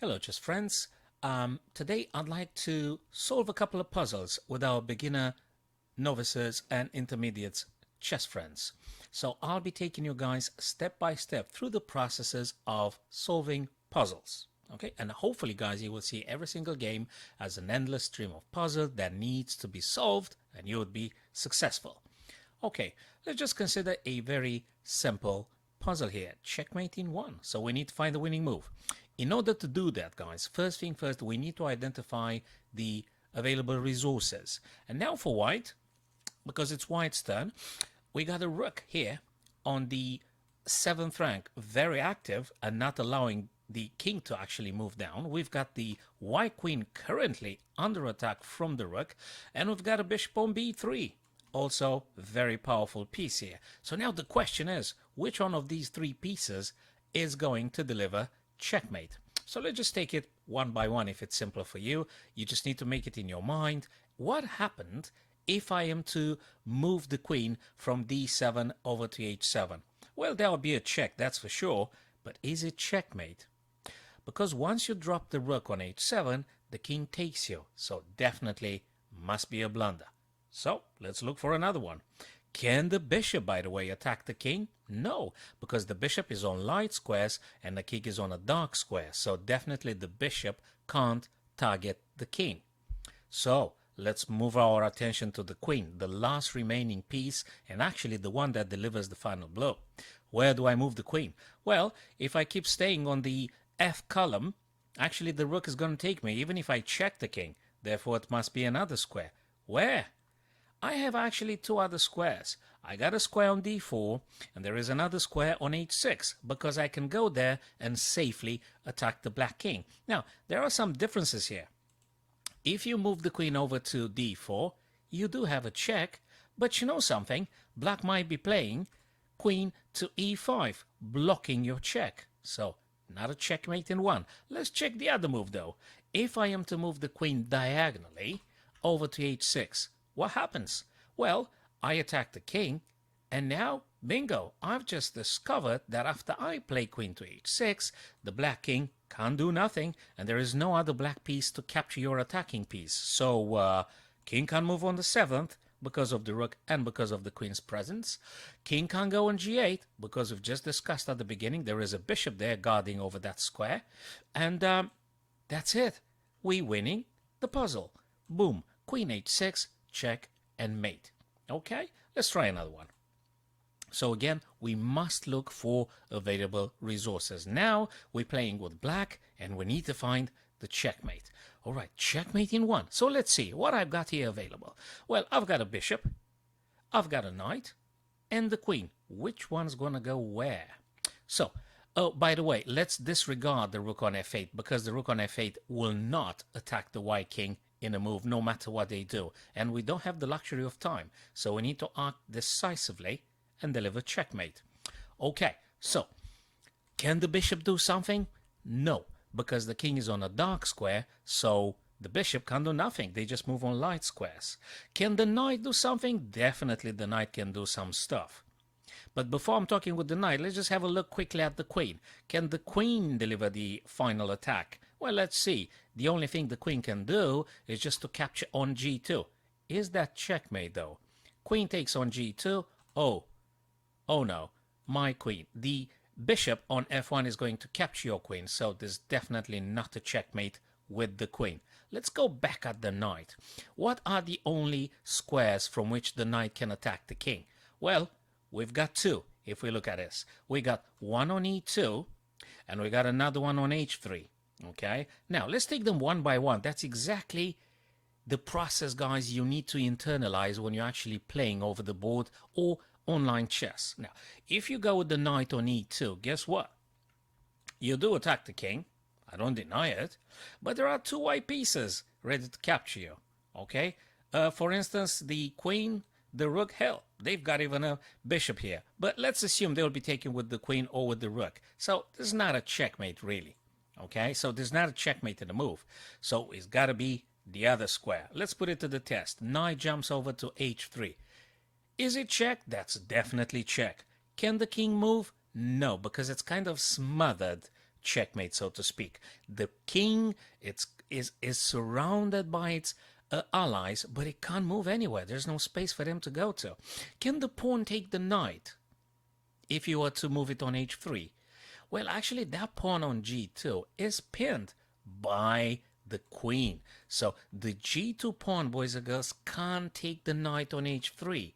Hello, chess friends. Today I'd like to solve a couple of puzzles with our beginner, novices, and intermediates chess friends. So I'll be taking you guys step by step through the processes of solving puzzles. Okay, and hopefully, guys, you will see every single game as an endless stream of puzzle that needs to be solved, and you would be successful. Okay, let's just consider a very simple puzzle here. Checkmate in one. So we need to find the winning move. In order to do that, guys, first thing first, we need to identify the available resources. And now for white, because it's white's turn, we got a rook here on the 7th rank, very active and not allowing the king to actually move down. We've got the white queen currently under attack from the rook, and we've got a bishop on b3. Also, very powerful piece here. So now the question is, which one of these three pieces is going to deliver checkmate? So let's just take it one by one if it's simpler for you. You just need to make it in your mind. What happened if I am to move the queen from d7 over to h7? Well, there will be a check, that's for sure. But is it checkmate? Because once you drop the rook on h7, the king takes you. So definitely must be a blunder. So let's look for another one. Can the bishop, by the way, attack the king? No, because the bishop is on light squares and the king is on a dark square. So definitely the bishop can't target the king. So let's move our attention to the queen, the last remaining piece, and actually the one that delivers the final blow. Where do I move the queen? Well, if I keep staying on the F column, actually the rook is going to take me, even if I check the king. Therefore, it must be another square. Where? I have actually two other squares. I got a square on d4, and there is another square on h6, because I can go there and safely attack the black king. Now, there are some differences here. If you move the queen over to d4, you do have a check, but you know something? Black might be playing queen to e5, blocking your check. So, not a checkmate in one. Let's check the other move, though. If I am to move the queen diagonally over to h6, what happens? Well, I attack the king, and now, bingo, I've just discovered that after I play queen to h6, the black king can't do nothing, and there is no other black piece to capture your attacking piece. So, king can't move on the 7th because of the rook and because of the queen's presence. King can't go on g8 because we've just discussed at the beginning there is a bishop there guarding over that square. And that's it. We winning the puzzle. Boom. Queen h6, check, and mate. Okay, let's try another one. So again, we must look for available resources. Now we're playing with black and we need to find the checkmate. All right, checkmate in one. So let's see what I've got here available. Well, I've got a bishop, I've got a knight, and the queen. Which one's going to go where? So, oh, by the way, let's disregard the rook on f8 because the rook on f8 will not attack the white king in a move no matter what they do. And we don't have the luxury of time. So we need to act decisively and deliver checkmate. Okay, so can the bishop do something? No, because the king is on a dark square, so the bishop can't do nothing. They just move on light squares. Can the knight do something? Definitely the knight can do some stuff. But before I'm talking with the knight, let's just have a look quickly at the queen. Can the queen deliver the final attack? Well, let's see. The only thing the queen can do is just to capture on g2. Is that checkmate, though? Queen takes on g2. Oh no, my queen. The bishop on f1 is going to capture your queen, so there's definitely not a checkmate with the queen. Let's go back at the knight. What are the only squares from which the knight can attack the king? Well, we've got two, if we look at this. We got one on e2, and we got another one on h3. Okay? Now, let's take them one by one. That's exactly the process, guys, you need to internalize when you're actually playing over the board or online chess. Now, if you go with the knight on e2, guess what? You do attack the king. I don't deny it. But there are two white pieces ready to capture you. Okay? For instance, the queen, the rook, hell, they've got even a bishop here. But let's assume they'll be taken with the queen or with the rook. So this is not a checkmate, really. Okay? So there's not a checkmate in the move. So it's got to be the other square. Let's put it to the test. Knight jumps over to h3. Is it check? That's definitely check. Can the king move? No, because it's kind of smothered checkmate, so to speak. The king is surrounded by its allies, but it can't move anywhere. There's no space for them to go to. Can the pawn take the knight if you were to move it on h3? Well, actually, that pawn on g2 is pinned by the queen. So the g2 pawn, boys and girls, can't take the knight on h3.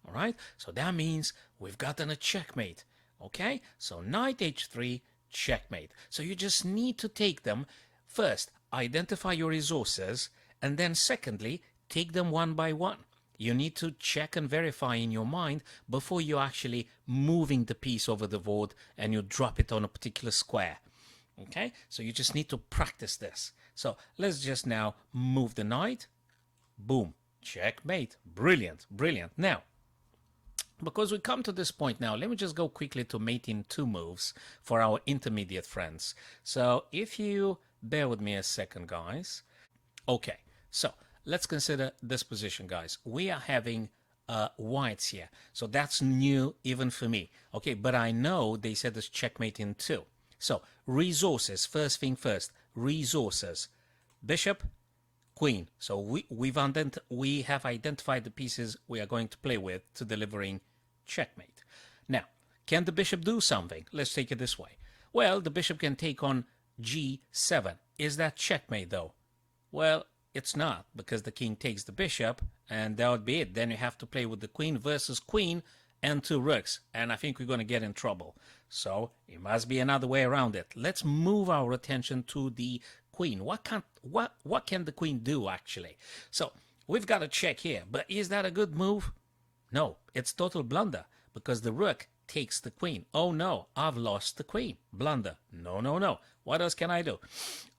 All right, so that means we've gotten a checkmate. Okay, so knight h3, checkmate. So you just need to take them. First, identify your resources, and then secondly, take them one by one. You need to check and verify in your mind before you're actually moving the piece over the board and you drop it on a particular square. Okay, so you just need to practice this. So let's just now move the knight. Boom, checkmate. Brilliant, brilliant. Now, because we come to this point now, let me just go quickly to mate in 2 moves for our intermediate friends. So if you bear with me a second, guys. Okay, so let's consider this position, guys. We are having whites here. So that's new even for me. Okay, but I know they said this checkmate in 2. So resources, first thing first, resources. Bishop, queen. So we have identified the pieces we are going to play with to delivering checkmate. Now, can the bishop do something? Let's take it this way. Well, the bishop can take on g7. Is that checkmate though? Well, it's not, because the king takes the bishop and that would be it. Then you have to play with the queen versus queen and 2 rooks, and I think we're going to get in trouble. So it must be another way around it. Let's move our attention to the queen. What can the queen do actually? So we've got a check here, but is that a good move? No, it's total blunder, because the rook takes the queen. Oh no, I've lost the queen. Blunder. No, no, no. What else can I do?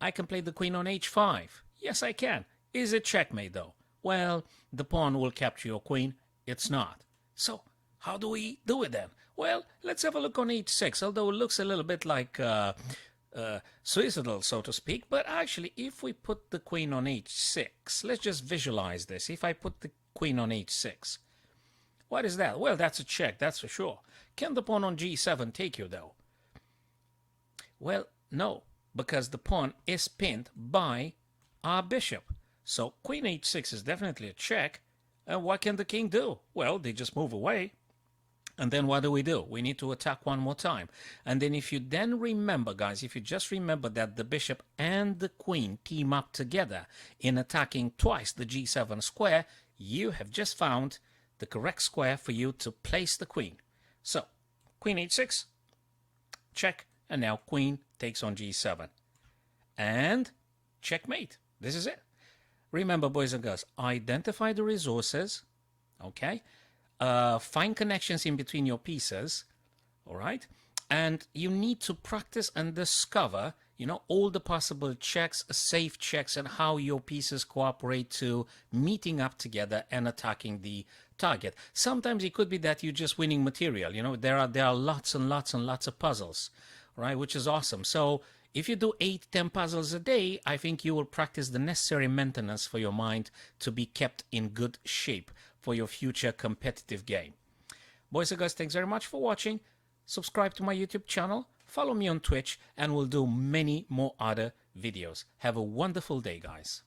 I can play the queen on h5. Yes, I can. Is it checkmate though? Well, the pawn will capture your queen. It's not. So how do we do it then? Well, let's have a look on h6, although it looks a little bit like suicidal, so to speak. But actually, if we put the queen on h6, let's just visualize this. If I put the queen on h6, what is that? Well, that's a check, that's for sure. Can the pawn on g7 take you, though? Well, no, because the pawn is pinned by our bishop. So queen h6 is definitely a check. And what can the king do? Well, they just move away. And then what do? We need to attack one more time. And then if you then remember, guys, if you just remember that the bishop and the queen team up together in attacking twice the g7 square, you have just found the correct square for you to place the queen. So, queen h6, check, and now queen takes on g7. And checkmate. This is it. Remember, boys and girls, identify the resources, okay? Find connections in between your pieces, all right? And you need to practice and discover, you know, all the possible checks, safe checks, and how your pieces cooperate to meeting up together and attacking the target. Sometimes it could be that you're just winning material. You know, there are lots and lots and lots of puzzles, right? Which is awesome. So if you do 8-10 puzzles a day, I think you will practice the necessary maintenance for your mind to be kept in good shape for your future competitive game. Boys and girls, thanks very much for watching. Subscribe to my YouTube channel, follow me on Twitch, and we'll do many more other videos. Have a wonderful day, guys.